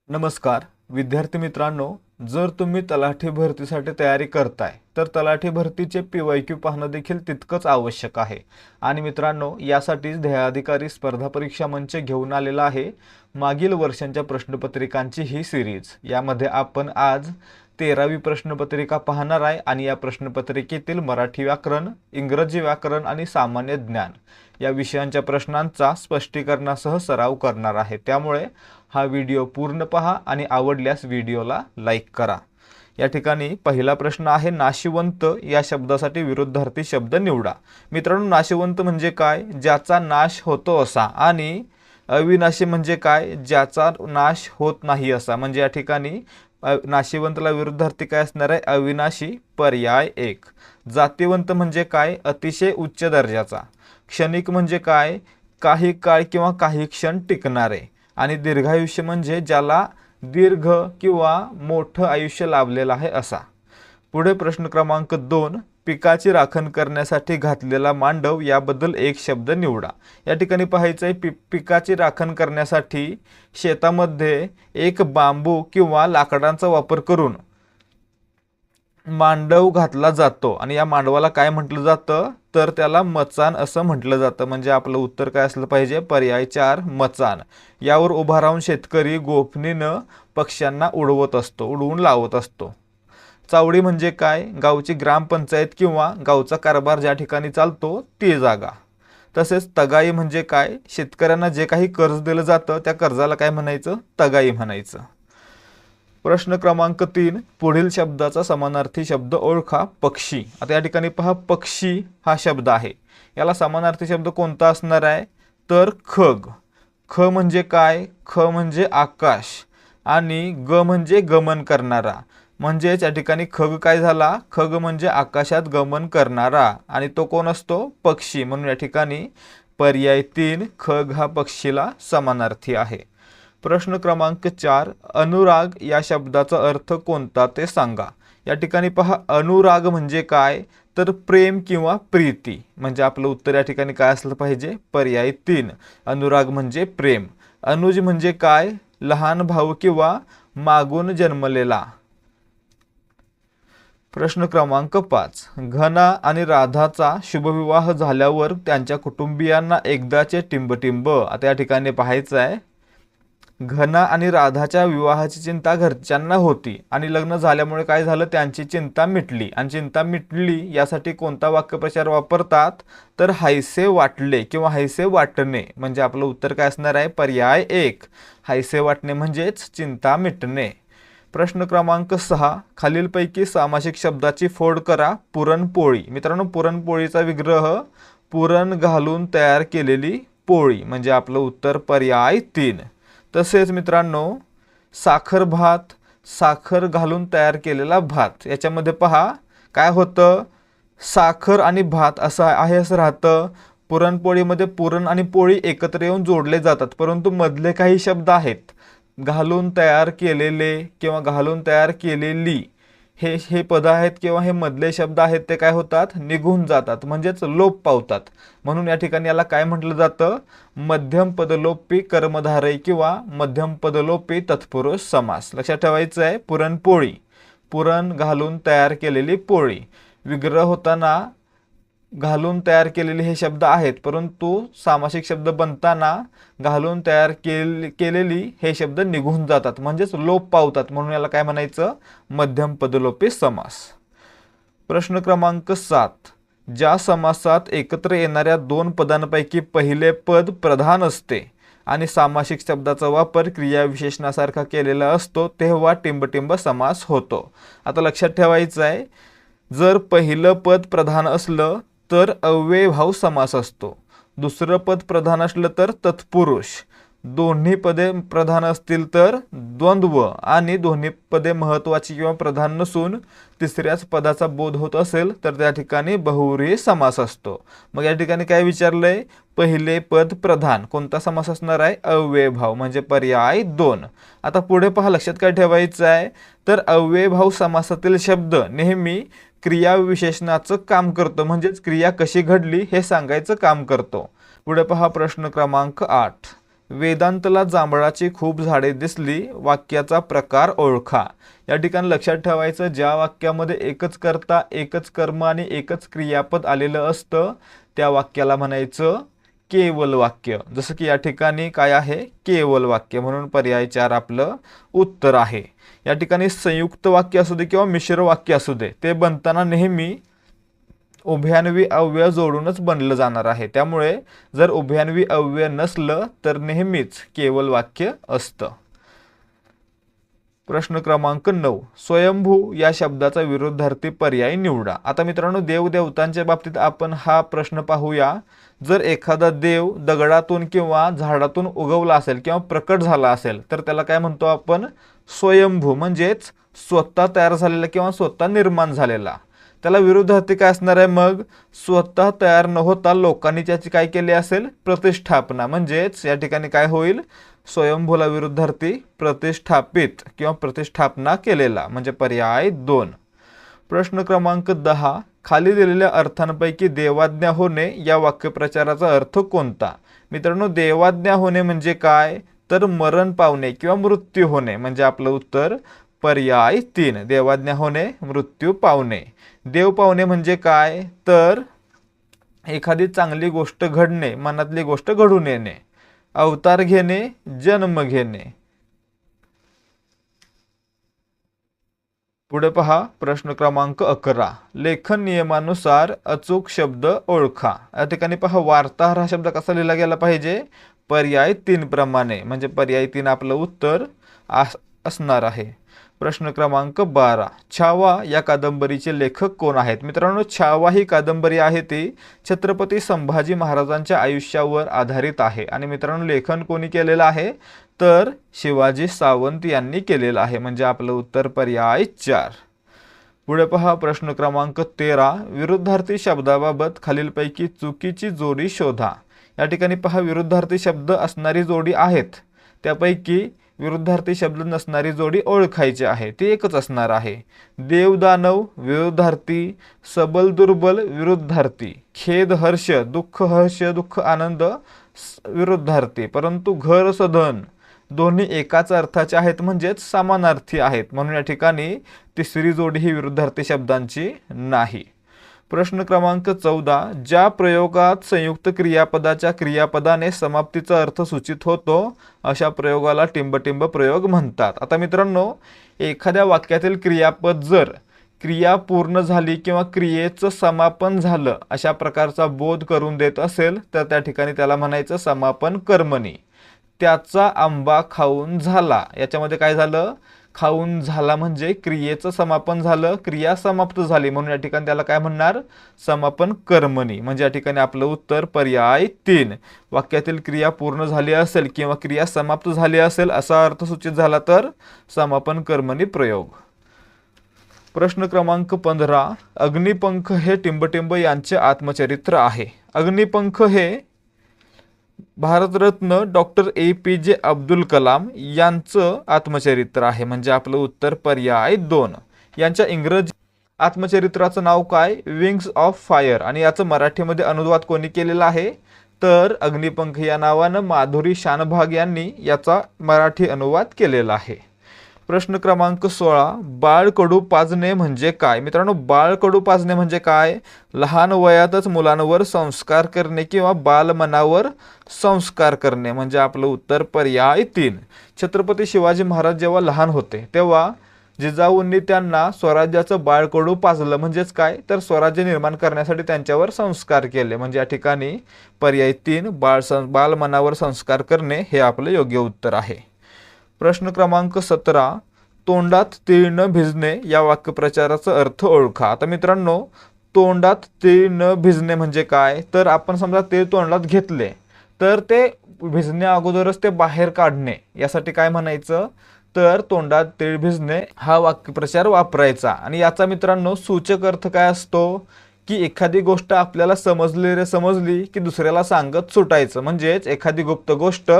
नमस्कार विद्यार्थी मित्रांनो, जर तुम्ही तलाठी भरतीसाठी तयारी करताय तर तलाठी भरतीचे PYQ पाहणं देखील तितकंच आवश्यक आहे। आणि मित्रांनो, यासाठीच ध्येयाधिकारी स्पर्धा परीक्षा मंच घेऊन आलेला आहे मागील वर्षांच्या प्रश्नपत्रिकांची ही सिरीज। यामध्ये आपण आज 13वी प्रश्नपत्रिका पाहणार आहे आणि या प्रश्नपत्रिकेतील मराठी व्याकरण, इंग्रजी व्याकरण आणि सामान्य ज्ञान या विषयांच्या प्रश्नांचा स्पष्टीकरणासह सराव करणार आहे। त्यामुळे हा व्हिडिओ पूर्ण पहा आणि आवडल्यास व्हिडिओला लाईक करा। या ठिकाणी पहिला प्रश्न आहे, नाशिवंत या शब्दासाठी विरुद्धार्थी शब्द निवडा। मित्रांनो, नाशिवंत म्हणजे काय? ज्याचा नाश होतो असा। आणि अविनाशी म्हणजे काय? ज्याचा नाश होत नाही असा। म्हणजे या ठिकाणी नाशिवंतला विरुद्धार्थी काय असणार आहे? अविनाशी, पर्याय 1। जातिवंत म्हणजे काय? अतिशय उच्च दर्जाचा। क्षणिक म्हणजे काय? काही काळ किंवा काही क्षण टिकणारे। आणि दीर्घायुष्य म्हणजे ज्याला दीर्घ किंवा मोठं आयुष्य लाभलेलं आहे असा। पुढे प्रश्न क्रमांक 2, पिकाची राखण करण्यासाठी घातलेला मांडव याबद्दल एक शब्द निवडा। या ठिकाणी पाहायचं आहे पिकाची राखण करण्यासाठी शेतामध्ये एक बांबू किंवा लाकडांचा वापर करून मांडव घातला जातो आणि या मांडवाला काय म्हटलं जातं? तर त्याला मचाण असं म्हटलं जातं। म्हणजे आपलं उत्तर काय असलं पाहिजे? पर्याय 4 मचाण। यावर उभा राहून शेतकरी गोफणीनं पक्ष्यांना उडवून लावत असतो। चावडी म्हणजे काय? गावची ग्रामपंचायत किंवा गावचा कारभार ज्या ठिकाणी चालतो ती जागा। तसेच तगाई म्हणजे काय? शेतकऱ्यांना जे काही कर्ज दिलं जातं त्या कर्जाला काय म्हणायचं? तगाई म्हणायचं। प्रश्न क्रमांक 3, पुढील शब्दाचा समानार्थी शब्द ओळखा। पक्षी। आता या ठिकाणी पहा, पक्षी हा शब्द आहे, याला समानार्थी शब्द कोणता असणार आहे? तर खग। ख म्हणजे काय? ख म्हणजे आकाश आणि ग म्हणजे गमन करणारा। म्हणजे या ठिकाणी खग काय झाला? खग म्हणजे आकाशात गमन करणारा आणि तो कोण असतो? पक्षी। म्हणून या ठिकाणी पर्याय 3 खग हा पक्षीला समानार्थी आहे। प्रश्न क्रमांक 4, अनुराग या शब्दाचा अर्थ कोणता ते सांगा। या ठिकाणी पहा, अनुराग म्हणजे काय? तर प्रेम किंवा प्रीती। म्हणजे आपलं उत्तर या ठिकाणी काय असलं पाहिजे? पर्याय 3 अनुराग म्हणजे प्रेम। अनुज म्हणजे काय? लहान भाऊ किंवा मागून जन्मलेला। प्रश्न क्रमांक 5, घना आणि राधाचा शुभविवाह झाल्यावर त्यांच्या कुटुंबियांना एकदाचे टिंबटिंब। आता या ठिकाणी पाहायचं आहे, घना आणि राधाच्या विवाहाची चिंता घरच्यांना होती आणि लग्न झाल्यामुळे काय झालं? त्यांची चिंता मिटली। आणि चिंता मिटली यासाठी कोणता वाक्यप्रचार वापरतात? तर हायसे वाटले किंवा हायसे वाटणे। म्हणजे आपलं उत्तर काय असणार आहे? पर्याय 1 हायसे वाटणे म्हणजेच चिंता मिटणे। प्रश्न क्रमांक 6, खालीलपैकी सामासिक शब्दाची फोड करा। पुरणपोळी। मित्रांनो, पुरणपोळीचा विग्रह पुरण घालून तयार केलेली पोळी। म्हणजे आपलं उत्तर पर्याय 3। तसेच मित्रांनो, साखर भात, साखर घालून तयार केलेला भात। याच्यामध्ये पहा काय होतं? साखर आणि भात असं आहे असं राहतं। पुरणपोळीमध्ये पुरण आणि पोळी एकत्र येऊन जोडले जातात, परंतु मधले काही शब्द आहेत घालून तयार केलेले किंवा घालून तयार केलेली, हे पद आहेत किंवा हे मधले शब्द आहेत ते काय होतात? निघून जातात, म्हणजेच लोप पावतात। म्हणून या ठिकाणी याला काय म्हटलं जातं? मध्यम पदलोपी कर्मधारय किंवा मध्यम पदलोपी तत्पुरुष समास। लक्षात ठेवायचं आहे, पुरणपोळी, पुरण घालून तयार केलेली पोळी। विग्रह होताना घालून तयार केलेले हे शब्द आहेत, परंतु सामासिक शब्द बनताना घालून तयार केलेली हे शब्द निघून जातात, म्हणजेच लोप पावतात। म्हणून याला काय म्हणायचं? मध्यम पदलोपी समास। प्रश्न क्रमांक 7, ज्या समासात एकत्र येणाऱ्या दोन पदांपैकी पहिले पद प्रधान असते आणि सामासिक शब्दाचा वापर क्रियाविशेषणासारखा केलेला असतो तेव्हा टिंबटिंब समास होतो। आता लक्षात ठेवायचं आहे, जर पहिलं पद प्रधान असलं तर अव्ययभाव समास असतो, दुसरं पद प्रधान असलं तर तत्पुरुष, दोन्ही पदे प्रधान असतील तर द्वंद्व आणि दोन्ही पदे महत्त्वाची किंवा प्रधान नसून तिसऱ्याच पदाचा बोध होत असेल तर त्या ठिकाणी बहुव्रीही समास असतो। मग या ठिकाणी काय विचारलंय? पहिले पद प्रधान, कोणता समास असणार आहे? अव्ययभाव, म्हणजे पर्याय 2। आता पुढे पहा, लक्षात काय ठेवायचं आहे? तर अव्ययभाव समासातील शब्द नेहमी क्रियाविशेषणाचं काम करतो, म्हणजेच क्रिया कशी घडली हे सांगायचं काम करतो। पुढे पहा प्रश्न क्रमांक 8, वेदांतला जांभळाची खूप झाडे दिसली, वाक्याचा प्रकार ओळखा. या ठिकाणी लक्षात ठेवायचं, ज्या वाक्यामध्ये एकच कर्ता, एकच कर्म आणि एकच क्रियापद आलेलं असतं त्या वाक्याला म्हणायचं केवल वाक्य. जसं की या ठिकाणी काय आहे, केवल वाक्य, म्हणून पर्याय 4 आपलं उत्तर आहे. या ठिकाणी संयुक्त वाक्य असू दे किंवा मिश्र वाक्य असू दे, ते बनताना नेहमी उभयान्वी अव्यय जोडूनच बनलं जाणार आहे. त्यामुळे जर उभयान्वी अव्यय नसलं तर नेहमीच केवल वाक्य असतं. प्रश्न क्रमांक 9, स्वयंभू या शब्दाचा विरुद्धार्थी पर्याय निवडा. आता मित्रांनो, देवदेवतांच्या बाबतीत आपण हा प्रश्न पाहूया. जर एखादा देव दगडातून किंवा झाडातून उगवला असेल किंवा प्रकट झाला असेल तर त्याला काय म्हणतो आपण, स्वयंभू, म्हणजेच स्वतः तयार झालेला किंवा स्वतः निर्माण झालेला. त्याला विरुद्धार्थी काय असणार आहे, मग स्वतः तयार न होता लोकांनी त्याची काय केली असेल, प्रतिष्ठापना. म्हणजेच या ठिकाणी काय होईल, स्वयंभूला विरुद्धार्थी प्रतिष्ठापित किंवा प्रतिष्ठापना केलेला, म्हणजे पर्याय 2. प्रश्न क्रमांक 10, खाली दिलेल्या अर्थांपैकी देवाज्ञा होणे या वाक्यप्रचाराचा अर्थ कोणता. मित्रांनो, देवाज्ञा होणे म्हणजे काय, तर मरण पावणे किंवा मृत्यू होणे, म्हणजे आपलं उत्तर पर्याय 3, देवाज्ञा होणे, मृत्यू पावणे. देव पावणे म्हणजे काय, तर एखादी चांगली गोष्ट घडणे, मनातली गोष्ट घडून येणे. अवतार घेणे, जन्म घेणे. पुढे पहा, प्रश्न क्रमांक 11, लेखन नियमानुसार अचूक शब्द ओळखा. या ठिकाणी पहा, वार्ताहर हा शब्द कसा लिहिला गेला पाहिजे, पर्याय 3 प्रमाणे, म्हणजे पर्याय 3 आपलं उत्तर असणार आहे. प्रश्न क्रमांक 12, छावा या कादंबरीचे लेखक कोण आहेत. मित्रांनो, छावा ही कादंबरी आहे ती छत्रपती संभाजी महाराजांच्या आयुष्यावर आधारित आहे. आणि मित्रांनो, लेखन कोणी केलेलं आहे, तर शिवाजी सावंत यांनी केलेलं आहे, म्हणजे आपलं उत्तर पर्याय 4. पुढे पहा, प्रश्न क्रमांक 13, विरुद्धार्थी शब्दाबाबत खालीलपैकी चुकीची जोडी शोधा. या ठिकाणी पहा, विरुद्धार्थी शब्द असणारी जोडी आहेत, त्यापैकी विरुद्धार्थी शब्द नसणारी जोडी ओळखायची आहे. ती एकच असणार आहे. देव दानव विरुद्धार्थी, सबल दुर्बल विरुद्धार्थी, खेद हर्ष, दुःख आनंद विरुद्धार्थी. परंतु घर सधन दोन्ही एकाच अर्थाचे आहेत, म्हणजेच समानार्थी आहेत, म्हणून या ठिकाणी तिसरी जोडी ही विरुद्धार्थी शब्दांची नाही. प्रश्न क्रमांक 14, ज्या प्रयोगात संयुक्त क्रियापदाच्या क्रियापदाने समाप्तीचा अर्थ सूचित होतो अशा प्रयोगाला टिंबटिंब प्रयोग म्हणतात. आता मित्रांनो, एखाद्या वाक्यातील क्रियापद जर क्रिया पूर्ण झाली किंवा क्रियेचं समापन झालं अशा प्रकारचा बोध करून देत असेल तर त्या ठिकाणी त्याला म्हणायचं समापन कर्मणी. त्याचा आंबा खाऊन झाला, याच्यामध्ये काय झालं, खाऊन झाला म्हणजे क्रियेचं समापन झालं, क्रिया समाप्त झाली, म्हणून या ठिकाणी त्याला काय म्हणणार, समापन कर्मणी, म्हणजे या ठिकाणी आपलं उत्तर पर्याय 3. वाक्यातील क्रिया पूर्ण झाली असेल किंवा क्रिया समाप्त झाली असेल असा अर्थ सूचित झाला तर समापन कर्मणी प्रयोग. प्रश्न क्रमांक 15, अग्निपंख हे टिंबटिंब यांचे आत्मचरित्र आहे. अग्निपंख हे भारतरत्न डॉक्टर APJ अब्दुल कलाम यांचं आत्मचरित्र आहे, म्हणजे आपलं उत्तर पर्याय 2. यांच्या इंग्रजी आत्मचरित्राचं नाव काय, विंग्स ऑफ फायर, आणि याचं मराठीमध्ये अनुवाद कोणी केलेला आहे, तर अग्निपंख या नावानं माधुरी शानभाग यांनी याचा मराठी अनुवाद केलेला आहे. प्रश्न क्रमांक 16, बाळकडू पाजणे म्हणजे काय. मित्रांनो, बाळकडू पाजणे म्हणजे काय, लहान वयातच मुलांवर संस्कार करणे किंवा बालमनावर संस्कार करणे, म्हणजे आपलं उत्तर पर्याय 3. छत्रपती शिवाजी महाराज जेव्हा लहान होते तेव्हा जिजाऊंनी त्यांना स्वराज्याचं बाळकडू पाजलं, म्हणजेच काय, तर स्वराज्य निर्माण करण्यासाठी त्यांच्यावर संस्कार केले, म्हणजे या ठिकाणी पर्याय 3 बालमनावर संस्कार करणे हे आपलं योग्य उत्तर आहे. प्रश्न क्रमांक 17, तोंडात तीळ न भिजणे या वाक्यप्रचाराचा अर्थ ओळखा. आता मित्रांनो, तोंडात तीळ न भिजणे म्हणजे काय, तर आपण समजा तीळ तोंडात घेतले तर ते भिजण्या अगोदरच ते बाहेर काढणे, यासाठी काय म्हणायचं, तर तोंडात तीळ भिजणे हा वाक्यप्रचार वापरायचा. आणि याचा मित्रांनो सूचक अर्थ काय असतो, की एखादी गोष्ट आपल्याला समजली की दुसऱ्याला सांगत सुटायचं, म्हणजेच एखादी गुप्त गोष्ट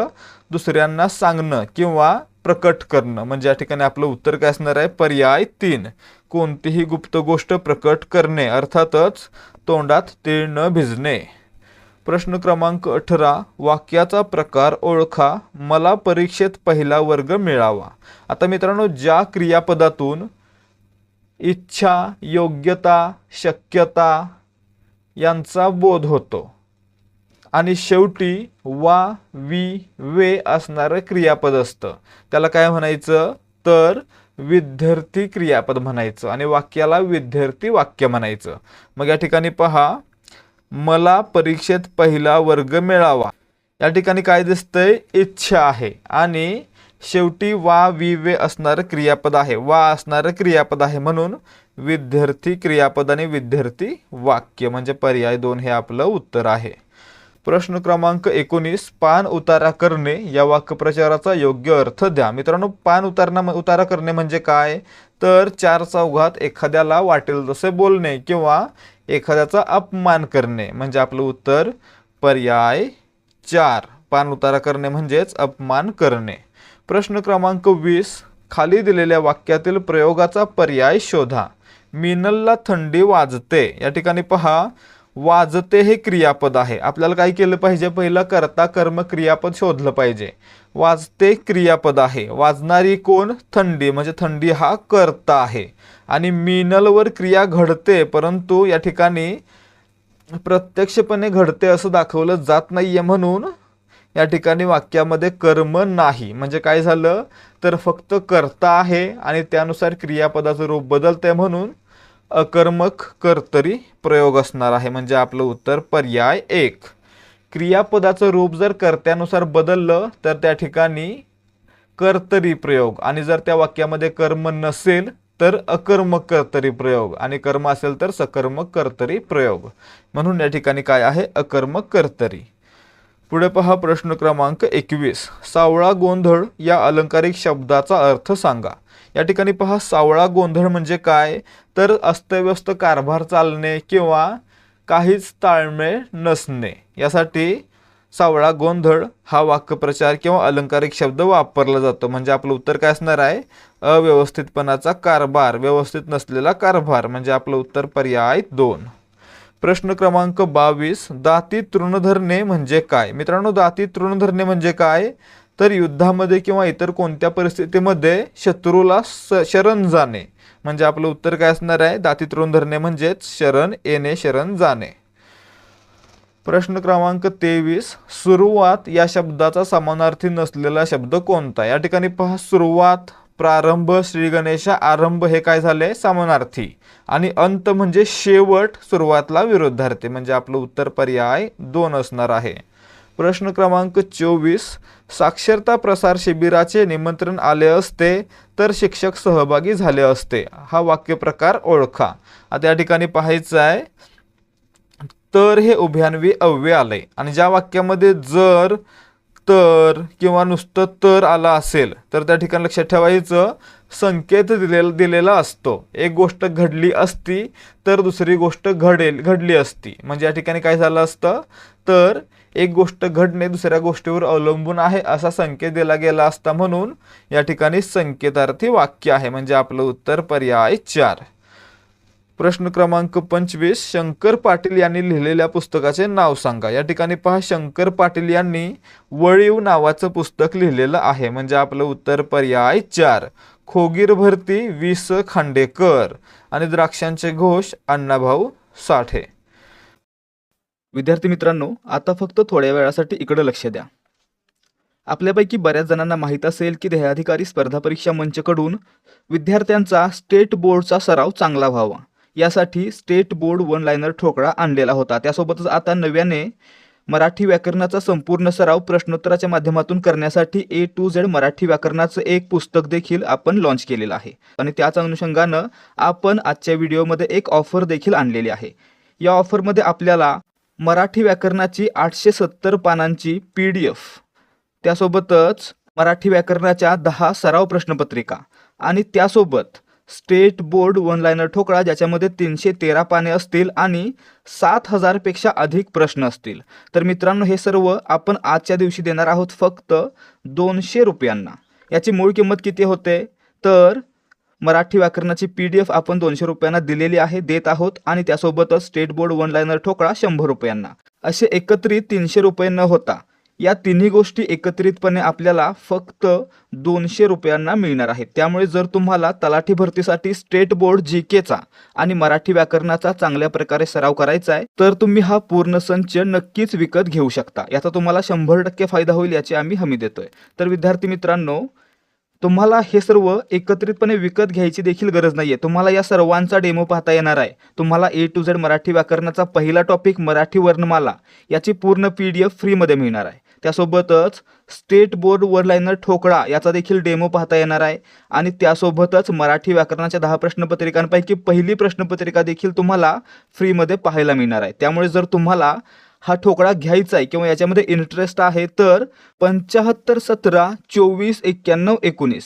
दुसऱ्यांना सांगणं किंवा प्रकट करणं, म्हणजे या ठिकाणी आपलं उत्तर काय असणार आहे, पर्याय 3. कोणतीही गुप्त गोष्ट प्रकट करणे, अर्थातच तोंडात तीळ न भिजणे. प्रश्न क्रमांक 18, वाक्याचा प्रकार ओळखा, मला परीक्षेत पहिला वर्ग मिळावा. आता मित्रांनो, ज्या क्रियापदातून इच्छा, योग्यता, शक्यता यांचा बोध होतो आणि शेवटी वा, वी, वे असणारं क्रियापद असतं, त्याला काय म्हणायचं, तर विद्यार्थी क्रियापद म्हणायचं आणि वाक्याला विद्यार्थी वाक्य म्हणायचं. मग या ठिकाणी पहा, मला परीक्षेत पहिला वर्ग मिळावा. या ठिकाणी काय दिसतंय, इच्छा आहे आणि शेवटी वा, वी, वे असणारं क्रियापद आहे, वा असणारं क्रियापद आहे, म्हणून विद्यार्थी क्रियापद आणि विद्यार्थी वाक्य म्हणजे पर्याय 2 हे आपलं उत्तर आहे. प्रश्न क्रमांक 19, पान उतारा करणे या वाक्प्रचाराचा योग्य अर्थ द्या. मित्रांनो, पान उतारा करणे म्हणजे काय, तर चार चौघात एखाद्याला वाटेल तसे बोलणे किंवा एखाद्याचा अपमान करणे म्हणजे आपलं उत्तर पर्याय 4. पान उतारा करणे म्हणजेच अपमान करणे. प्रश्न क्रमांक 20, खाली दिलेल्या वाक्यातील प्रयोगाचा पर्याय शोधा. मिनलला थंडी वाजते. या ठिकाणी पहा, वाजते हे क्रियापद आहे. आपल्याला काय केलं पाहिजे, पहिलं कर्ता कर्म क्रियापद शोधलं पाहिजे. वाजते क्रियापद आहे, वाजणारी कोण, थंडी, म्हणजे थंडी हा कर्ता आहे आणि मिनलवर क्रिया घडते, परंतु या ठिकाणी प्रत्यक्षपणे घडते असं दाखवलं जात नाहीये, म्हणून या ठिकाणी वाक्यामध्ये कर्म नाही. म्हणजे काय झालं, तर फक्त कर्ता आहे आणि त्यानुसार क्रियापदाचं रूप बदलते, म्हणून अकर्मक कर्तरी प्रयोग असणार आहे म्हणजे आपलं उत्तर पर्याय 1. क्रियापदाचं रूप जर कर्त्यानुसार बदललं तर त्या ठिकाणी कर्तरी प्रयोग, आणि जर त्या वाक्यामध्ये कर्म नसेल तर अकर्मक कर्तरी प्रयोग, आणि कर्म असेल तर सकर्मक कर्तरी प्रयोग, म्हणून या ठिकाणी काय आहे, अकर्मक कर्तरी. पुढे पहा, प्रश्न क्रमांक 21, सावळा गोंधळ या अलंकारिक शब्दाचा अर्थ सांगा. या ठिकाणी पहा, सावळा गोंधळ म्हणजे काय, तर अस्तव्यस्त कारभार चालणे किंवा काहीच ताळमेळ नसणे, यासाठी सावळा गोंधळ हा वाक्प्रचार किंवा अलंकारिक शब्द वापरला जातो. म्हणजे आपलं उत्तर काय असणार आहे, अव्यवस्थितपणाचा कारभार, व्यवस्थित नसलेला कारभार, म्हणजे आपलं उत्तर पर्याय 2. प्रश्न क्रमांक 22, दाती तृण धरणे म्हणजे काय. मित्रांनो, दाती तृण धरणे म्हणजे काय, तर युद्धामध्ये किंवा इतर कोणत्या परिस्थितीमध्ये शत्रूला शरण जाणे, म्हणजे आपलं उत्तर काय असणार आहे, दाती तृण धरणे म्हणजेच शरण येणे, शरण जाणे. प्रश्न क्रमांक 23, सुरुवात या शब्दाचा समानार्थी नसलेला शब्द कोणता. या ठिकाणी पहा, सुरुवात, प्रारंभ, श्री गणेशा, आरंभ हे काय झाले, समानार्थी, आणि अंत म्हणजे शेवट, सुरुवातला विरुद्धार्थी, म्हणजे आपलं उत्तर पर्याय 2 असणार आहे. प्रश्न क्रमांक 24, साक्षरता प्रसार शिबिराचे निमंत्रण आले असते तर शिक्षक सहभागी झाले असते. हा वाक्यप्रकार ओळखा. आता या ठिकाणी पाहायचं आहे, तर हे उभयान्वी अव्यय आलंय, आणि ज्या वाक्यामध्ये जर, तर किंवा नुसतं तर आला असेल तर त्या ठिकाणी लक्षात ठेवायचं, संकेत दिलेला असतो. एक गोष्ट घडली असती तर दुसरी गोष्ट घडली असती, म्हणजे या ठिकाणी काय झालं असतं, तर एक गोष्ट घडणे दुसऱ्या गोष्टीवर अवलंबून आहे असा संकेत दिला गेला असता, म्हणून या ठिकाणी संकेतार्थी वाक्य आहे, म्हणजे आपलं उत्तर पर्याय 4. प्रश्न क्रमांक 25, शंकर पाटील यांनी लिहिलेल्या पुस्तकाचे नाव सांगा. या ठिकाणी पहा, शंकर पाटील यांनी वळीव नावाचं पुस्तक लिहिलेलं आहे, म्हणजे आपलं उत्तर पर्याय 4. खोगीर भरती वि.स. खांडेकर आणि द्राक्षांचे घोष अण्णाभाऊ साठे. विद्यार्थी मित्रांनो, आता फक्त थोड्या वेळासाठी इकडे लक्ष द्या. आपल्यापैकी बऱ्याच जणांना माहीत असेल की ध्येयाधिकारी स्पर्धा परीक्षा मंचकडून विद्यार्थ्यांचा स्टेट बोर्डचा सराव चांगला व्हावा यासाठी स्टेट बोर्ड वन लाइनर ठोकळा आणलेला होता. त्यासोबतच आता नव्याने मराठी व्याकरणाचा संपूर्ण सराव प्रश्नोत्तराच्या माध्यमातून करण्यासाठी A to Z मराठी व्याकरणाचं एक पुस्तक देखील आपण लॉन्च केलेलं आहे. आणि त्याच अनुषंगानं आपण आजच्या व्हिडिओमध्ये एक ऑफर देखील आणलेली आहे. या ऑफरमध्ये आपल्याला मराठी व्याकरणाची 870 पानांची PDF, त्यासोबतच मराठी व्याकरणाच्या 10 सराव प्रश्नपत्रिका आणि त्यासोबत स्टेट बोर्ड वन लाइनर ठोकळा ज्याच्यामध्ये 313 पाने असतील आणि 7000 पेक्षा अधिक प्रश्न असतील. तर मित्रांनो, हे सर्व आपण आजच्या दिवशी देणार आहोत फक्त 200 रुपयांना. याची मूळ किंमत किती होते, तर मराठी व्याकरणाची PDF आपण 200 रुपयांना दिलेली आहे, देत आहोत, आणि त्यासोबतच स्टेट बोर्ड वन लाइनर ठोकळा 100 रुपयांना. असे एकत्रित 300 रुपये न होता या तिन्ही गोष्टी एकत्रितपणे आपल्याला फक्त 200 रुपयांना मिळणार आहेत. त्यामुळे जर तुम्हाला तलाठी भरतीसाठी स्टेट बोर्ड GKचा आणि मराठी व्याकरणाचा चांगल्या प्रकारे सराव करायचा आहे तर तुम्ही हा पूर्ण संच नक्कीच विकत घेऊ शकता. याचा तुम्हाला 100% फायदा होईल याची आम्ही हमी देतोय. तर विद्यार्थी मित्रांनो, तुम्हाला हे सर्व एकत्रितपणे विकत घ्यायची देखील गरज नाहीये. तुम्हाला या सर्वांचा डेमो पाहता येणार आहे. तुम्हाला A to Z मराठी व्याकरणाचा पहिला टॉपिक मराठी वर्णमाला याची पूर्ण PDF फ्रीमध्ये मिळणार आहे. त्यासोबतच स्टेट बोर्ड वन लाइनर ठोकळा याचा देखील डेमो पाहता येणार आहे आणि त्यासोबतच मराठी व्याकरणाच्या 10 प्रश्नपत्रिकांपैकी पहिली प्रश्नपत्रिका देखील तुम्हाला फ्रीमध्ये पाहायला मिळणार आहे. त्यामुळे जर तुम्हाला हा ठोकळा घ्यायचा आहे किंवा याच्यामध्ये इंटरेस्ट आहे तर 75 17 24 91 19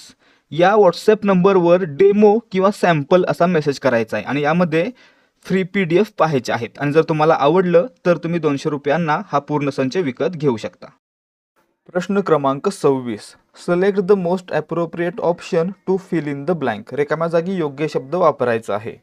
या व्हॉट्सॲप नंबरवर डेमो किंवा सॅम्पल असा मेसेज करायचा आहे आणि यामध्ये फ्री PDF पाहायचे आहेत. आणि जर तुम्हाला आवडलं तर तुम्ही 200 रुपयांना हा पूर्ण संच विकत घेऊ शकता. प्रश्न क्रमांक 26. Select the most appropriate option to fill in the blank. रिकाम्या जागी योग्य शब्द वापरायचा आहे.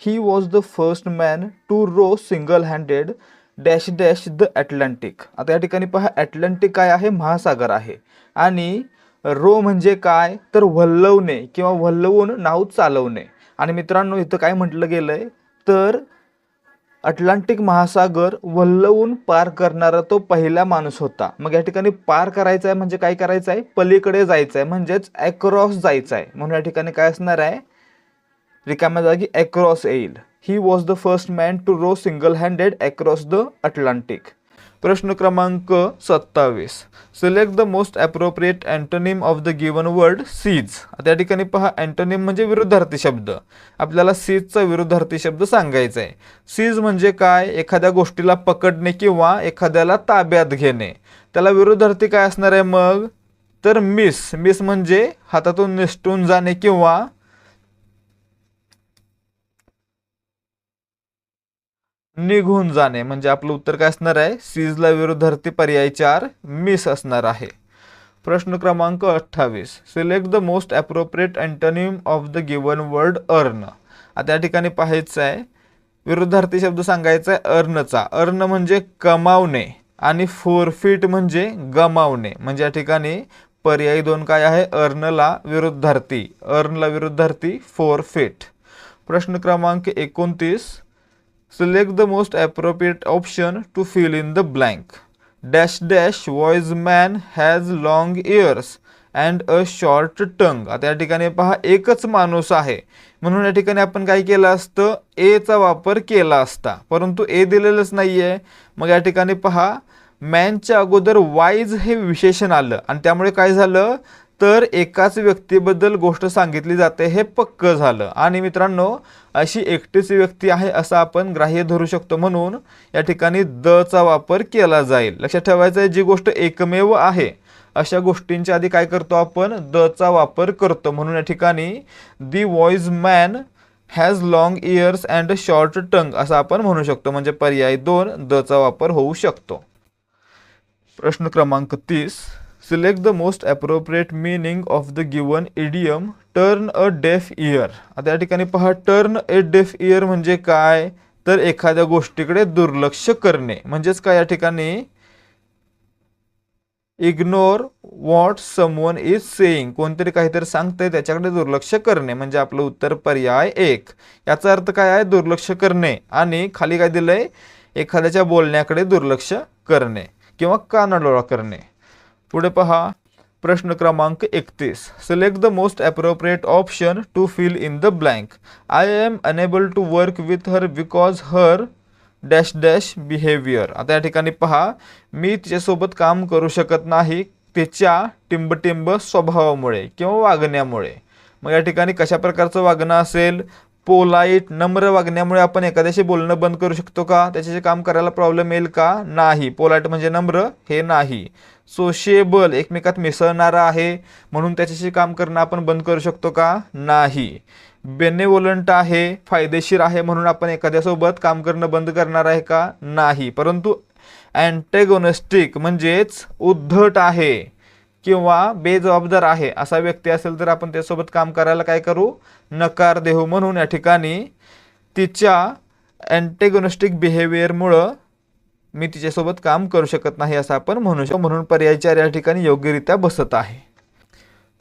He was the first man to row single handed dash dash the Atlantic. आता या ठिकाणी पहा, अटलांटिक काय आहे? महासागर आहे. आणि रो म्हणजे काय? तर वल्हवणे किंवा वल्हवून नाव चालवणे. आणि मित्रांनो, इथं काय म्हटलं गेलंय तर अटलांटिक महासागर वल्हवून पार करणारा तो पहिला माणूस होता. मग या ठिकाणी पार करायचं आहे म्हणजे काय करायचं आहे? पलीकडे जायचं आहे, म्हणजेच अक्रॉस जायचं आहे. म्हणून या ठिकाणी काय असणार आहे? रिकाम्या जागी अक्रॉस येईल. He was the first man to row single handed across the Atlantic. प्रश्न क्रमांक 27. Select the most appropriate antonym of the given word seize. आता या ठिकाणी पहा, अँटोनिम म्हणजे विरुद्धार्थी शब्द. आपल्याला सीजचा विरुद्धार्थी शब्द सांगायचा आहे. सीज म्हणजे काय? एखाद्या गोष्टीला पकडणे किंवा एखाद्याला ताब्यात घेणे. त्याला विरुद्धार्थी काय असणार आहे मग? तर मिस. मिस म्हणजे हातातून निसटून जाणे किंवा निघून जाणे. म्हणजे आपलं उत्तर काय असणार आहे? सीजला विरुद्धार्थी पर्याय 4 मिस असणार आहे. प्रश्न क्रमांक 28. Select the most appropriate antonym of the given word earn. आता या ठिकाणी पाहायचं आहे, विरुद्धार्थी शब्द सांगायचा आहे अर्नचा. अर्न म्हणजे कमावणे आणि फोरफिट म्हणजे गमावणे. म्हणजे या ठिकाणी पर्याय 2 काय आहे? अर्नला विरुद्धार्थी. अर्नला विरुद्धार्थी फोरफिट. प्रश्न क्रमांक 29. Select the most appropriate option to fill in the blank. Dash dash wise man has long ears and a short tongue. आता या ठिकाणी पहा, एकच माणूस आहे म्हणून या ठिकाणी आपण काय केलं असतं? एचा वापर केला असता, परंतु ए दिलेलंच नाही आहे. मग या ठिकाणी पहा, मॅनच्या अगोदर वाईज हे विशेषण आलं आणि त्यामुळे काय झालं तर एकाच व्यक्तीबद्दल गोष्ट सांगितली जाते हे पक्क झालं. आणि मित्रांनो, अशी एकटीच व्यक्ती आहे असं आपण ग्राह्य धरू शकतो, म्हणून या ठिकाणी दचा वापर केला जाईल. लक्षात ठेवायचं आहे, जी गोष्ट एकमेव आहे अशा गोष्टींच्या आधी काय करतो आपण? दचा वापर करतो. म्हणून या ठिकाणी the wise man has long ears and short tongue असं आपण म्हणू शकतो. म्हणजे पर्याय 2 दचा वापर होऊ शकतो. प्रश्न क्रमांक 30. Select the most appropriate meaning of the given idiom turn a डेफ इयर. आता या ठिकाणी पहा, टर्न ए डेफ इयर म्हणजे काय? तर एखाद्या गोष्टीकडे दुर्लक्ष करणे. म्हणजेच काय? या ठिकाणी ignore what someone is saying. कोणतरी काहीतरी सांगतंय त्याच्याकडे दुर्लक्ष करणे. म्हणजे आपलं उत्तर पर्याय 1. याचा अर्थ काय आहे? दुर्लक्ष करणे. आणि खाली काय दिलंय? एखाद्याच्या बोलण्याकडे दुर्लक्ष करणे किंवा कानाडोळा करणे. पुढे पहा, प्रश्न क्रमांक 31. Select the most appropriate option to fill in the blank. I am unable to work with her because her dash dash behaviour. आता या ठिकाणी पहा, मी तिच्यासोबत काम करू शकत नाही तिच्या टिंबटिंब स्वभावामुळे किंवा वागण्यामुळे. मग या ठिकाणी कशा प्रकारचं वागणं असेल? पोलाईट, नम्र वागण्यामुळे आपण एखाद्याशी बोलणं बंद करू शकतो का? त्याच्याशी काम करायला प्रॉब्लेम येईल का? नाही. पोलाईट म्हणजे नम्र, हे नाही. सोशिएबल, एकमेकात मिसळणारा आहे म्हणून त्याच्याशी काम करणं आपण बंद करू शकतो का? नाही. बेनेवोलंट आहे, फायदेशीर आहे म्हणून आपण एखाद्यासोबत काम करणं बंद करणार आहे का? नाही. परंतु अँटेगोनिस्टिक म्हणजेच उद्धट आहे किंवा बेजबाबदार आहे असा व्यक्ती असेल तर आपण त्यासोबत काम करायला काय करू? नकार देऊ. म्हणून या ठिकाणी तिच्या अँटेगोनिस्टिक बिहेवियरमुळं मी तिच्यासोबत काम करू शकत नाही असं आपण म्हणू शकतो. म्हणून पर्याय 4 या ठिकाणी योग्यरित्या बसत आहे.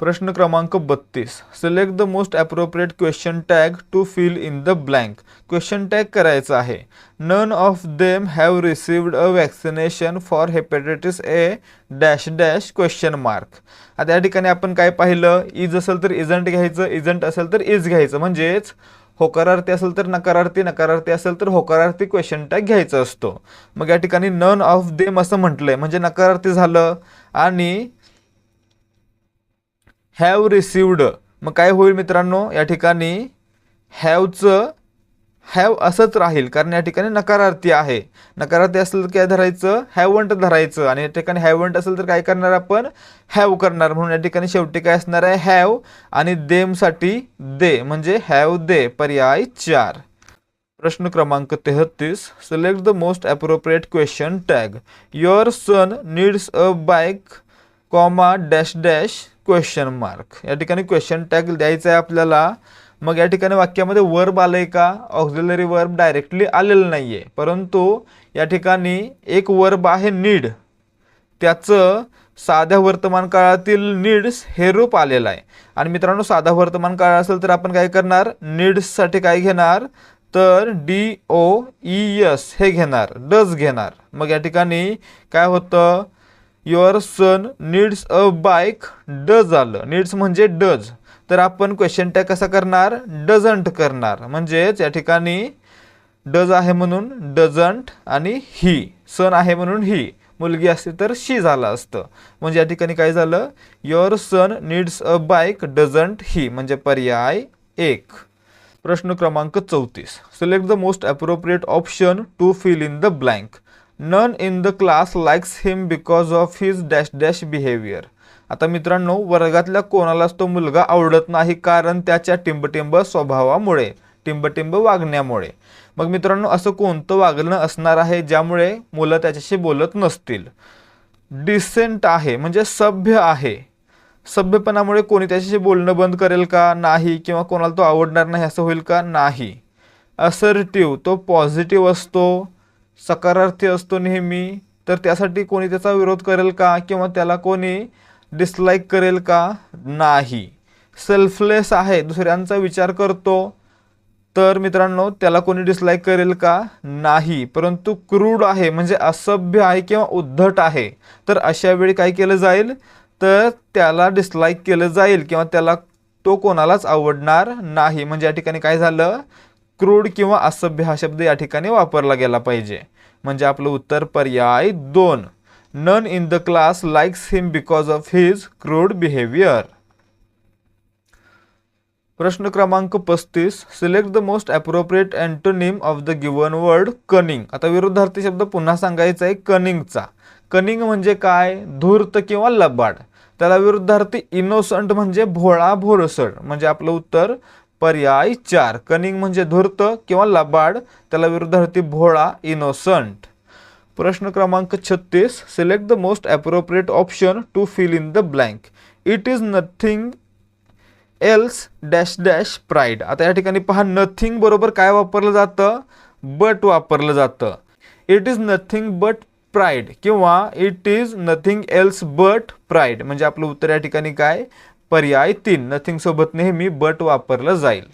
प्रश्न क्रमांक 32. Select the most appropriate question tag to fill in the blank. Question tag करायचं आहे. None of them have received a vaccination for hepatitis A dash dash question mark. आता या ठिकाणी आपण काय पाहिलं, इज असेल तर इजंट घ्यायचं, इजंट असेल तर इज घ्यायचं. म्हणजेच होकारार्थी असेल तर नकारार्थी, नकारार्थी असेल तर होकारार्थी क्वेश्चन टॅग घ्यायचा असतो. मग या ठिकाणी नन ऑफ देम असं म्हटलंय म्हणजे नकारार्थी झालं. आणि हॅव रिसिव्ड मग काय होईल मित्रांनो, या ठिकाणी हॅवचं हॅव असंच राहील कारण या ठिकाणी नकारार्थी आहे. नकारार्थी असेल तर काय धरायचं, हॅवंट धरायचं. आणि या ठिकाणी हॅवंट असेल तर काय करणार आपण, हॅव करणार. म्हणून या ठिकाणी शेवटी काय असणार आहे, हॅव. आणि देमसाठी दे म्हणजे हॅव दे, पर्याय 4. प्रश्न क्रमांक 33. Select the most appropriate question tag. Your son needs a bike comma dash dash question mark. या ठिकाणी क्वेश्चन टॅग द्यायचा आहे आपल्याला. मग या ठिकाणी वाक्यामध्ये वर्ब आलंय का, ऑक्झिलरी वर्ब डायरेक्टली आलेलं नाही आहे, परंतु या ठिकाणी एक वर्ब आहे नीड, त्याचं साध्या वर्तमान काळातील नीड्स हे रूप आलेलं आहे. आणि मित्रांनो साधा वर्तमान काळ असेल तर आपण काय करणार, नीड्ससाठी काय घेणार तर DOES हे घेणार, डज घेणार. मग या ठिकाणी काय होतं, your son needs a bike does आलं. नीड्स म्हणजे डज, तर आपण क्वेश्चन टॅग कसा करणार, डझंट करणार. म्हणजेच या ठिकाणी डज आहे म्हणून डझंट आणि ही, सन आहे म्हणून ही, मुलगी असते तर शी झालं असतं. म्हणजे या ठिकाणी काय झालं, your son needs a bike doesn't he म्हणजे पर्याय 1. प्रश्न क्रमांक 34. Select the most appropriate option to fill in the blank. None in the class likes him because of his dash dash behaviour. आता मित्रांनो वर्गातल्या कोणालाच तो मुलगा आवडत नाही कारण त्याच्या टिंबटिंब स्वभावामुळे, टिंबटिंब वागण्यामुळे. मग मित्रांनो असं कोणतं वागणं असणार आहे ज्यामुळे मुलं त्याच्याशी बोलत नसतील. डिसेंट आहे म्हणजे सभ्य आहे. सभ्यपणामुळे कोणी त्याच्याशी बोलणं बंद करेल का, नाही. किंवा कोणाला तो आवडणार नाही असं होईल का, नाही. असर्टिव्ह तो पॉझिटिव्ह असतो, सकारार्थी असतो नेहमी, तर त्यासाठी कोणी त्याचा विरोध करेल का किंवा त्याला कोणी डिसलाईक करेल का, नाही. सेल्फलेस आहे दुसऱ्यांचा विचार करतो, तर मित्रांनो त्याला कोणी डिसलाईक करेल का, नाही. परंतु क्रूड आहे म्हणजे असभ्य आहे किंवा उद्धट आहे, तर अशा वेळी काय केलं जाईल तर त्याला डिसलाईक केलं जाईल किंवा त्याला तो कोणालाच आवडणार नाही. म्हणजे या ठिकाणी काय झालं, क्रूड किंवा असभ्य हा शब्द या ठिकाणी वापरला गेला पाहिजे. म्हणजे आपलं उत्तर पर्याय 2. None in the class likes him because of his crude behaviour. प्रश्न क्रमांक 35. Select the most appropriate antonym of the given word cunning. आता विरुद्धार्थी शब्द पुन्हा सांगायचा आहे कनिंगचा. कनिंग म्हणजे काय, धूर्त किंवा लबाड. त्याला विरुद्धार्थी इनोसंट म्हणजे भोळा भोळसड. म्हणजे आपलं उत्तर पर्याय 4. कनिंग म्हणजे धूर्त किंवा लबाड, त्याला विरुद्धार्थी भोळा इनोसंट. प्रश्न क्रमांक 36. Select the most appropriate option to fill in the blank. It is nothing else dash dash pride. आता या ठिकाणी पहा नथिंग बरोबर काय वापरलं जातं, बट वापरलं जातं. It is nothing but pride किंवा it is nothing else but pride. म्हणजे आपलं उत्तर या ठिकाणी काय, पर्याय 3. नथिंग सोबत नेहमी बट वापरलं जाईल.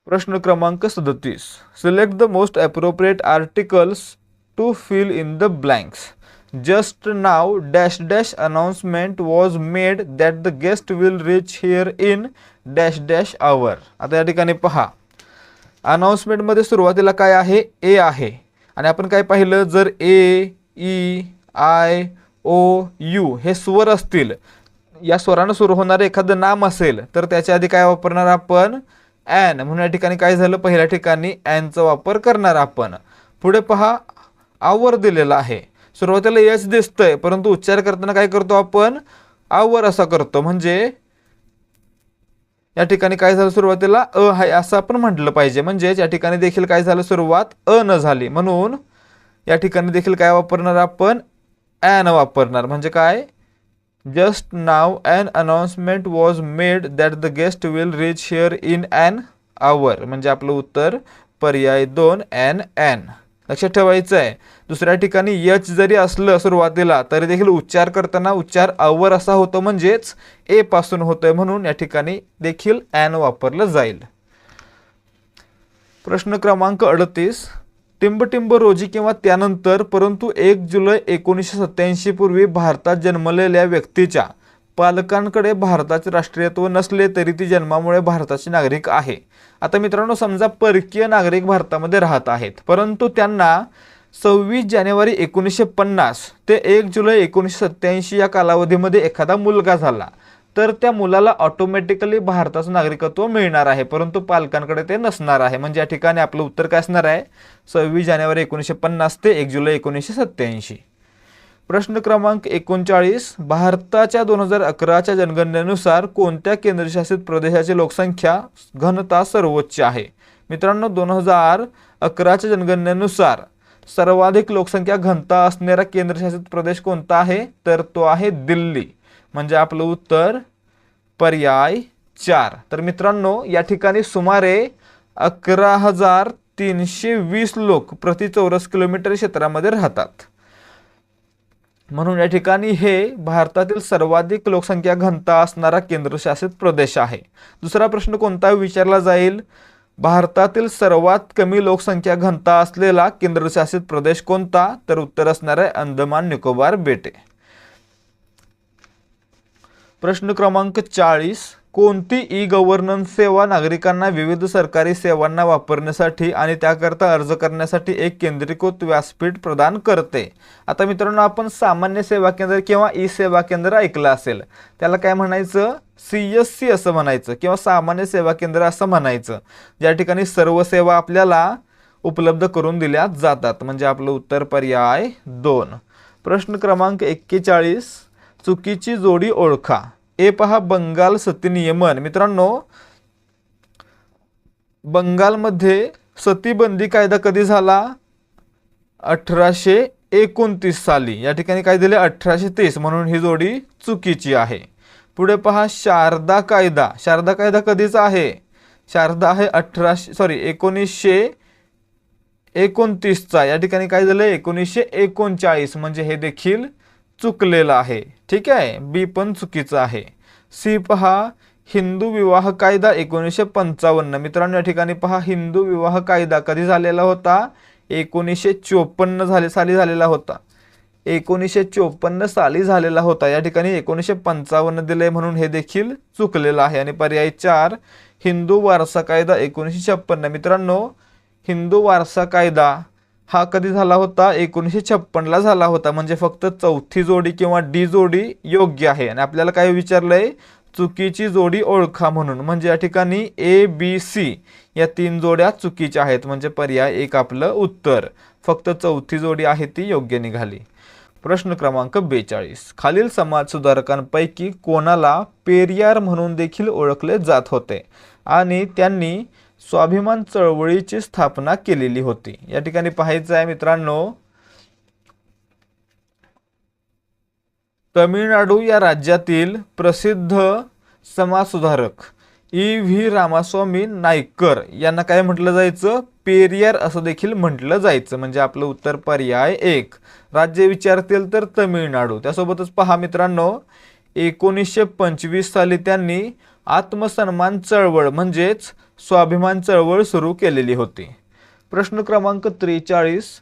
प्रश्न क्रमांक 37. Select the most appropriate articles to fill in the blanks. Just now dash dash announcement was made that the guest will reach here in dash dash hour. आता या ठिकाणी पहा अनाउन्समेंटमध्ये सुरुवातीला काय आहे, ए आहे. आणि आपण काय पाहिलं, जर ए, ई, आय, ओ, यू हे स्वर असतील, या स्वरानं सुरू होणारं एखादं नाम असेल तर त्याच्या आधी काय वापरणार आपण, ॲन. म्हणून या ठिकाणी काय झालं, पहिल्या ठिकाणी ॲनचा वापर करणार आपण. पुढे पहा आवर दिलेला आहे. सुरुवातीला एच दिसतंय परंतु उच्चार करताना काय करतो आपण, आवर असा करतो. म्हणजे या ठिकाणी काय झालं, सुरुवातीला अ आहे असं आपण म्हटलं पाहिजे. म्हणजेच या ठिकाणी देखील काय झालं, सुरुवात अ न झाली, म्हणून या ठिकाणी देखील काय वापरणार आपण, ॲन वापरणार. म्हणजे काय, just now an announcement was made that the guest will reach here in an hour. म्हणजे आपलं उत्तर पर्याय 2 NN. लक्षात ठेवायचं आहे. दुसऱ्या ठिकाणी एच जरी असलं सुरुवातीला तरी देखील उच्चार करताना उच्चार अवर असा होतो, म्हणजेच ए पासून होतोय, म्हणून या ठिकाणी देखील एन वापरलं जाईल. प्रश्न क्रमांक 38. टिंबटिंब रोजी किंवा त्यानंतर परंतु 1 जुलै 1987 पूर्वी भारतात जन्मलेल्या व्यक्तीच्या पालकांकडे भारताचे राष्ट्रीयत्व नसले तरी ती जन्मामुळे भारताचे नागरिक आहे. आता मित्रांनो, समजा परकीय नागरिक भारतामध्ये राहत आहेत, परंतु त्यांना 26 जानेवारी 1950 ते 1 जुलै 1987 या कालावधीमध्ये एखादा मुलगा झाला, तर त्या मुलाला ऑटोमॅटिकली भारताचं नागरिकत्व मिळणार आहे, परंतु पालकांकडे ते नसणार आहे. म्हणजे या ठिकाणी आपलं उत्तर काय असणार आहे? 26 जानेवारी 1950 ते 1 जुलै 1987. प्रश्न क्रमांक 39. भारताच्या 2011च्या जनगणनेनुसार कोणत्या केंद्रशासित प्रदेशाची लोकसंख्या घनता सर्वोच्च आहे? मित्रांनो, 2011च्या जनगणनेनुसार सर्वाधिक लोकसंख्या घनता असणारा केंद्रशासित प्रदेश कोणता आहे? तर तो आहे दिल्ली. म्हणजे आपलं उत्तर पर्याय 4. तर मित्रांनो, या ठिकाणी सुमारे 11,320 लोक प्रति चौरस किलोमीटर क्षेत्रामध्ये राहतात, म्हणून या ठिकाणी हे भारतातील सर्वाधिक लोकसंख्या घनता असणारा केंद्रशासित प्रदेश आहे. दुसरा प्रश्न कोणता विचारला जाईल? भारतातील सर्वात कमी लोकसंख्या घनता असलेला केंद्रशासित प्रदेश कोणता? तर उत्तर असणार आहे अंदमान निकोबार बेटे. प्रश्न क्रमांक 40. कोणती ई गव्हर्नन्स सेवा नागरिकांना विविध सरकारी सेवांना वापरण्यासाठी आणि त्याकरता अर्ज करण्यासाठी एक केंद्रीकृत व्यासपीठ प्रदान करते? आता मित्रांनो, आपण सामान्य सेवा केंद्र किंवा ई सेवा केंद्र ऐकलं असेल, त्याला काय म्हणायचं? CSC असं म्हणायचं किंवा सामान्य सेवा केंद्र असं म्हणायचं, ज्या ठिकाणी सर्व सेवा आपल्याला उपलब्ध करून दिल्या जातात. म्हणजे आपलं उत्तर पर्याय 2. प्रश्न क्रमांक 41. चुकीची जोडी ओळखा. ए पहा, बंगाल सती नियमन. मित्रांनो, बंगालमध्ये सतीबंदी कायदा कधी झाला? 1829 साली. या ठिकाणी काय दिले? 1830, म्हणून ही जोडी चुकीची आहे. पुढे पहा, शारदा कायदा. शारदा कायदा कधीचा आहे? शारदा आहे 1929चा. या ठिकाणी काय झालं? 1939, म्हणजे हे देखील चुकलेलं आहे. ठीक आहे, बी पण चुकीचं आहे. सी पहा, हिंदू विवाह कायदा 1955. मित्रांनो, या ठिकाणी पहा, हिंदू विवाह कायदा कधी झालेला होता? 1954 साली झालेला होता. 1954 साली झालेला होता. या ठिकाणी 1955 दिले, म्हणून हे देखील चुकलेलं आहे. आणि पर्याय 4, हिंदू वारसा कायदा 1956. मित्रांनो, हिंदू वारसा कायदा हा कधी झाला होता? 1956ला झाला होता. म्हणजे फक्त चौथी जोडी किंवा डी जोडी योग्य आहे. आणि आपल्याला काय विचारलंय? चुकीची जोडी ओळखा म्हणून. म्हणजे या ठिकाणी ABC या 3 जोड्या चुकीच्या आहेत. म्हणजे पर्याय 1 आपलं उत्तर. फक्त चौथी जोडी आहे ती योग्य निघाली. प्रश्न क्रमांक 42. खालील समाजसुधारकांपैकी कोणाला पेरियार म्हणून देखील ओळखले जात होते आणि त्यांनी स्वाभिमान चळवळीची स्थापना केलेली होती? या ठिकाणी पाहायचं आहे मित्रांनो, तमिळनाडू या राज्यातील प्रसिद्ध समाजसुधारक E.V. रामास्वामी नायकर यांना काय म्हटलं जायचं? पेरियार असं देखील म्हटलं जायचं. म्हणजे आपलं उत्तर पर्याय 1. राज्य विचारतील तर तमिळनाडू. त्यासोबतच पहा मित्रांनो, 1925 साली त्यांनी आत्मसन्मान चळवळ म्हणजेच स्वाभिमान चळवळ सुरू केलेली होती. प्रश्न क्रमांक 43.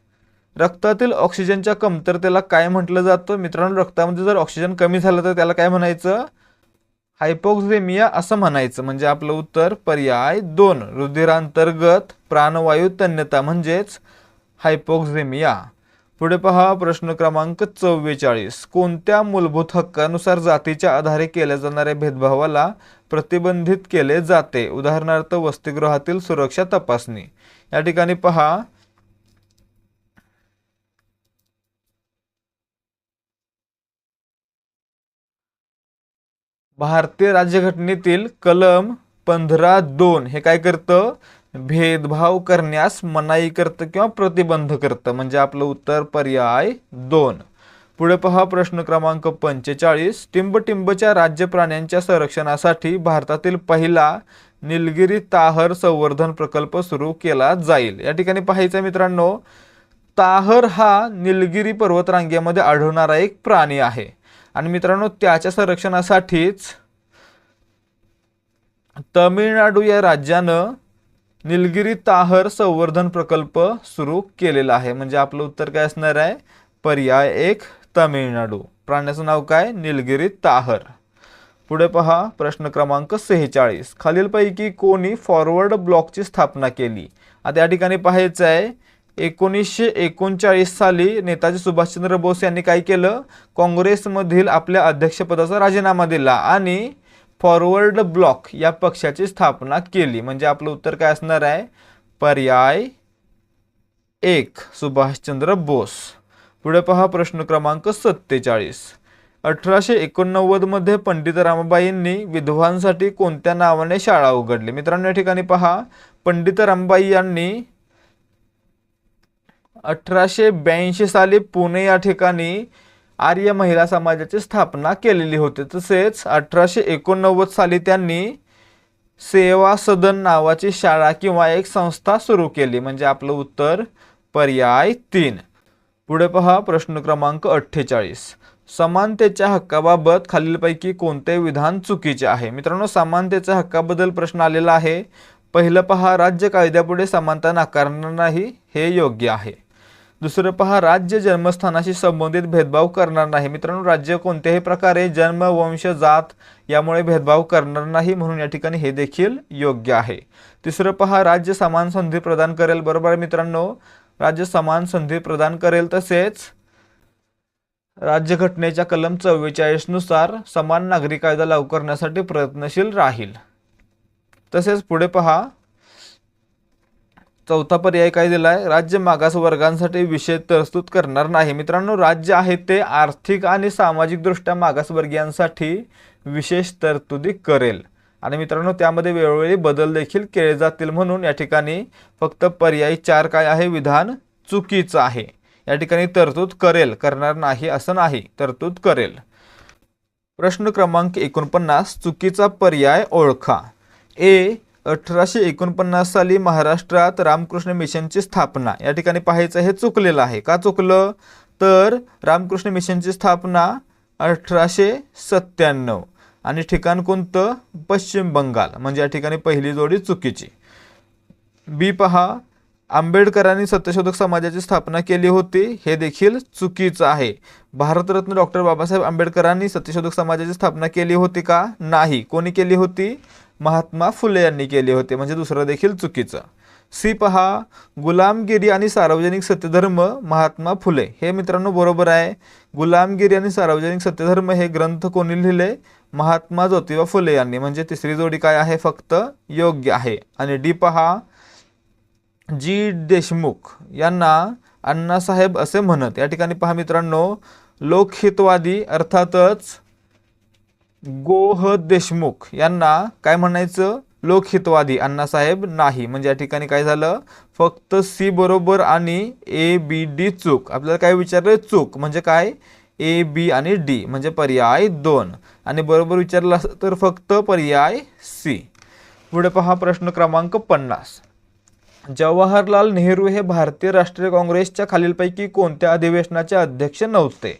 रक्तातील ऑक्सिजनच्या कमतरतेला काय म्हटलं जातं? मित्रांनो, रक्तामध्ये जर ऑक्सिजन कमी झालं तर त्याला काय म्हणायचं? हायपोक्सेमिया असं म्हणायचं. म्हणजे आपलं उत्तर पर्याय 2. रुधिरांतर्गत प्राणवायू तन्यता म्हणजेच हायपोक्सेमिया. पुढे पहा, प्रश्न क्रमांक 44. कोणत्या मूलभूत हक्कानुसार जातीच्या आधारे केल्या जाणाऱ्या भेदभावाला प्रतिबंधित केले जाते? उदाहरणार्थ वसतिगृहातील सुरक्षा तपासणी. या ठिकाणी पहा, भारतीय राज्यघटनेतील कलम 15(2) हे काय करतं? भेदभाव करण्यास मनाई करतं किंवा प्रतिबंध करतं. म्हणजे आपलं उत्तर पर्याय 2. पुढे पहा, प्रश्न क्रमांक 45. टिंबटिंबच्या राज्य प्राण्यांच्या संरक्षणासाठी भारतातील पहिला निलगिरी ताहर संवर्धन प्रकल्प सुरू केला जाईल. या ठिकाणी पाहायचं मित्रांनो, ताहर हा निलगिरी पर्वतरांगेमध्ये आढळणारा एक प्राणी आहे आणि मित्रांनो त्याच्या संरक्षणासाठीच तमिळनाडू या राज्यानं निलगिरी ताहर संवर्धन प्रकल्प सुरू केलेला आहे. म्हणजे आपलं उत्तर काय असणार आहे? पर्याय 1 तमिळनाडू. प्राण्याचं नाव काय? निलगिरी ताहर. पुढे पहा प्रश्न क्रमांक 46. खालीलपैकी कोणी फॉरवर्ड ब्लॉकची स्थापना केली? आता या ठिकाणी पाहायचं आहे 1939 साली नेताजी सुभाषचंद्र बोस यांनी काय केलं? काँग्रेसमधील आपल्या अध्यक्षपदाचा राजीनामा दिला आणि फॉरवर्ड ब्लॉक या पक्षाची स्थापना केली. म्हणजे आपलं उत्तर काय असणार आहे? पर्याय 1 सुभाषचंद्र बोस. पुढे पहा प्रश्न क्रमांक 47. 1889 मध्ये पंडित रामबाईंनी विधवांसाठी कोणत्या नावाने शाळा उघडली? मित्रांनो या ठिकाणी पहा पंडित रामबाई यांनी 1882 साली पुणे या ठिकाणी आर्य महिला समाजाची स्थापना केलेली होती. तसेच 1889 साली त्यांनी सेवा सदन नावाची शाळा किंवा एक संस्था सुरू केली. म्हणजे आपलं उत्तर पर्याय 3. पुढे पहा प्रश्न क्रमांक 48. समानतेच्या हक्काबाबत खालीलपैकी कोणते विधान चुकीचे आहे? मित्रांनो समानतेच्या हक्काबद्दल प्रश्न आलेला आहे. पहिलं पहा राज्य कायद्यापुढे समानता नाकारणार नाही, हे योग्य आहे. दुसरं पहा राज्य जन्मस्थानाशी संबंधित भेदभाव करणार नाही. मित्रांनो राज्य कोणत्याही प्रकारे जन्म वंश जात यामुळे भेदभाव करणार नाही, म्हणून या ठिकाणी हे देखील योग्य आहे. तिसरं पहा राज्य समान संधी प्रदान करेल. बरोबर आहे मित्रांनो, राज्य समान संधी प्रदान करेल. तसेच राज्यघटनेच्या कलम 44 नुसार समान नागरी कायदा लागू करण्यासाठी प्रयत्नशील राहील. तसेच पुढे पहा चौथा पर्याय काय दिलाय? राज्य मागास वर्गांसाठी विशेष तरतूद करणार नाही. मित्रांनो राज्य आहे ते आर्थिक आणि सामाजिक दृष्ट्या मागासवर्गीयांसाठी विशेष तरतुदी करेल आणि मित्रांनो त्यामध्ये वेळोवेळी बदल देखील केले जातील, म्हणून या ठिकाणी फक्त पर्याय 4 काय आहे? विधान चुकीचं आहे. या ठिकाणी तरतूद करेल, करणार नाही असं नाही, तरतूद करेल. प्रश्न क्रमांक 49. चुकीचा पर्याय ओळखा. ए 1849 साली महाराष्ट्रात रामकृष्ण मिशनची स्थापना. या ठिकाणी पाहायचं हे चुकलेलं आहे. का चुकलं? तर रामकृष्ण मिशनची स्थापना 1897 आणि ठिकाण कोणतं? पश्चिम बंगाल. म्हणजे या ठिकाणी पहिली जोडी चुकीची. बी पहा आंबेडकरांनी सत्यशोधक समाजाची स्थापना केली होती. हे देखील चुकीचं आहे. भारतरत्न डॉक्टर बाबासाहेब आंबेडकरांनी सत्यशोधक समाजाची स्थापना केली होती का? नाही. कोणी केली होती? महात्मा फुले यांनी केली होती. म्हणजे दुसरं देखील चुकीचं. सी पहा गुलामगिरी आणि सार्वजनिक सत्यधर्म महात्मा फुले. हे मित्रांनो बरोबर आहे. गुलामगिरी आणि सार्वजनिक सत्यधर्म हे ग्रंथ कोणी लिहिले? महात्मा ज्योतिबा फुले यांनी. म्हणजे तिसरी जोडी काय आहे? फक्त योग्य आहे. आणि डी पहा जी देशमुख यांना अण्णासाहेब असे म्हणत. या ठिकाणी पहा मित्रांनो लोकहितवादी अर्थातच गोह देशमुख यांना काय म्हणायचं? लोकहितवादी. अण्णासाहेब नाही. म्हणजे या ठिकाणी काय झालं? फक्त सी बरोबर आणि ए बी डी चूक. आपल्याला काय विचारलं? चूक म्हणजे काय? ए बी आणि डी म्हणजे पर्याय 2 आणि बरोबर विचारलं असतं तर फक्त पर्याय सी. पुढे पहा प्रश्न क्रमांक 50. जवाहरलाल नेहरू हे भारतीय राष्ट्रीय काँग्रेसच्या खालीलपैकी कोणत्या अधिवेशनाचे अध्यक्ष नव्हते?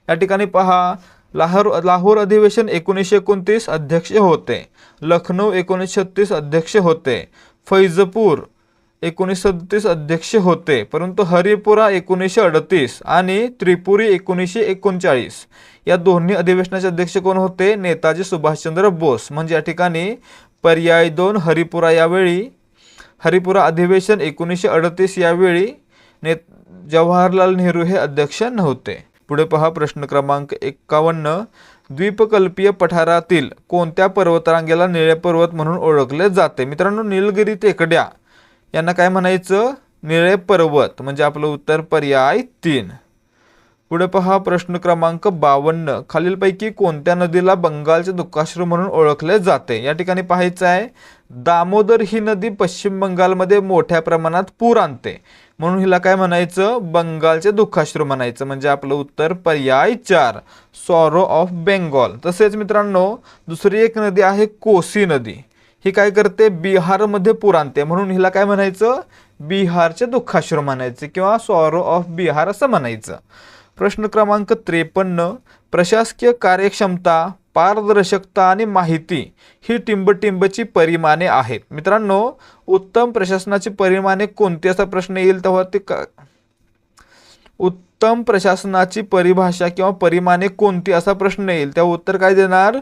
या ठिकाणी पहा लाहोर अधिवेशन 1929 अध्यक्ष होते. लखनौ 1936 अध्यक्ष होते. फैजपूर 1937 अध्यक्ष होते. परंतु हरिपुरा 1938 आणि त्रिपुरी 1939 या दोन्ही अधिवेशनाचे अध्यक्ष कोण होते? नेताजी सुभाषचंद्र बोस. म्हणजे या ठिकाणी पर्याय 2 हरिपुरा. यावेळी हरिपुरा अधिवेशन 1938 यावेळी जवाहरलाल नेहरू हे अध्यक्ष नव्हते. पुढे पहा प्रश्न क्रमांक 51. द्वीपकल्पीय पठारातील कोणत्या पर्वतरांगेला निळे पर्वत म्हणून ओळखले जाते? मित्रांनो निलगिरी टेकड्या यांना काय म्हणायचं? निळे पर्वत. म्हणजे आपलं उत्तर पर्याय 3. पुढे पहा प्रश्न क्रमांक 52. खालीलपैकी कोणत्या नदीला बंगालचे दुःखाश्रू म्हणून ओळखले जाते? या ठिकाणी पाहायचं आहे दामोदर ही नदी पश्चिम बंगालमध्ये मोठ्या प्रमाणात पूर आणते, म्हणून हिला काय म्हणायचं? बंगालचे दुःखाश्रू म्हणायचं. म्हणजे आपलं उत्तर पर्याय 4 सॉरो ऑफ बेंगॉल. तसेच मित्रांनो दुसरी एक नदी आहे कोसी नदी. ही काय करते, बिहारमध्ये पूर आणते, म्हणून हिला काय म्हणायचं, बिहारचे दुःखाश्रू म्हणायचे किंवा सॉरो ऑफ बिहार असं म्हणायचं. प्रश्न क्रमांक 53, प्रशासकीय कार्यक्षमता, पारदर्शकता आणि माहिती ही टिंबटिंबची परिमाणे आहेत. मित्रांनो, उत्तम प्रशासनाची परिमाणे कोणती असा प्रश्न येईल तेव्हा ते उत्तम प्रशासनाची परिभाषा किंवा परिमाणे कोणती असा प्रश्न येईल तेव्हा उत्तर काय देणार,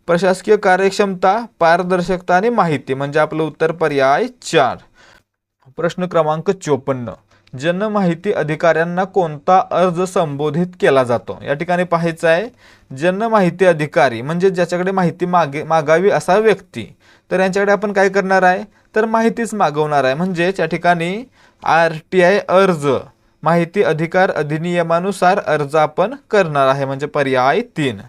प्रशासकीय कार्यक्षमता, पारदर्शकता आणि माहिती, म्हणजे आपलं उत्तर पर्याय 4. प्रश्न क्रमांक 54, जनमाहिती अधिकाऱ्यांना कोणता अर्ज संबोधित केला जातो. या ठिकाणी पाहायचं आहे, जनमाहिती अधिकारी म्हणजे ज्याच्याकडे माहिती मागावी असा व्यक्ती, तर यांच्याकडे आपण काय करणार आहे, तर माहितीच मागवणार आहे. म्हणजे त्या ठिकाणी RTI अर्ज, माहिती अधिकार अधिनियमानुसार अर्ज आपण करणार आहे, म्हणजे पर्याय 3.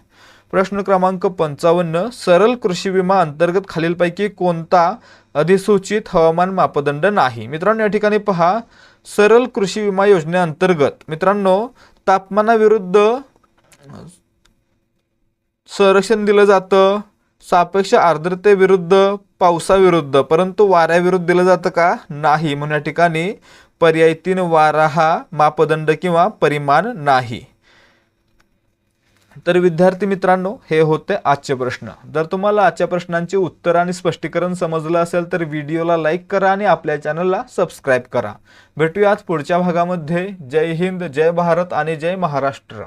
प्रश्न क्रमांक 55, सरळ कृषी विमा अंतर्गत खालीलपैकी कोणता अधिसूचित हवामान मापदंड नाही. मित्रांनो, या ठिकाणी पहा, सरळ कृषी विमा योजनेअंतर्गत मित्रांनो तापमानाविरुद्ध संरक्षण दिलं जातं, सापेक्ष आर्द्रतेविरुद्ध, पावसाविरुद्ध, परंतु वाऱ्याविरुद्ध दिलं जातं का, नाही. म्हणून या ठिकाणी पर्याय 3 वारा हा मापदंड किंवा परिमाण नाही. तर विद्यार्थी मित्रांनो, हे होते आजचे प्रश्न. जर तुम्हाला आजच्या प्रश्नांची उत्तर आणि स्पष्टीकरण समजलं असेल तर व्हिडिओला लाईक करा आणि आपल्या चॅनलला सबस्क्राईब करा. भेटूयात पुढच्या भागामध्ये. जय हिंद, जय भारत आणि जय महाराष्ट्र.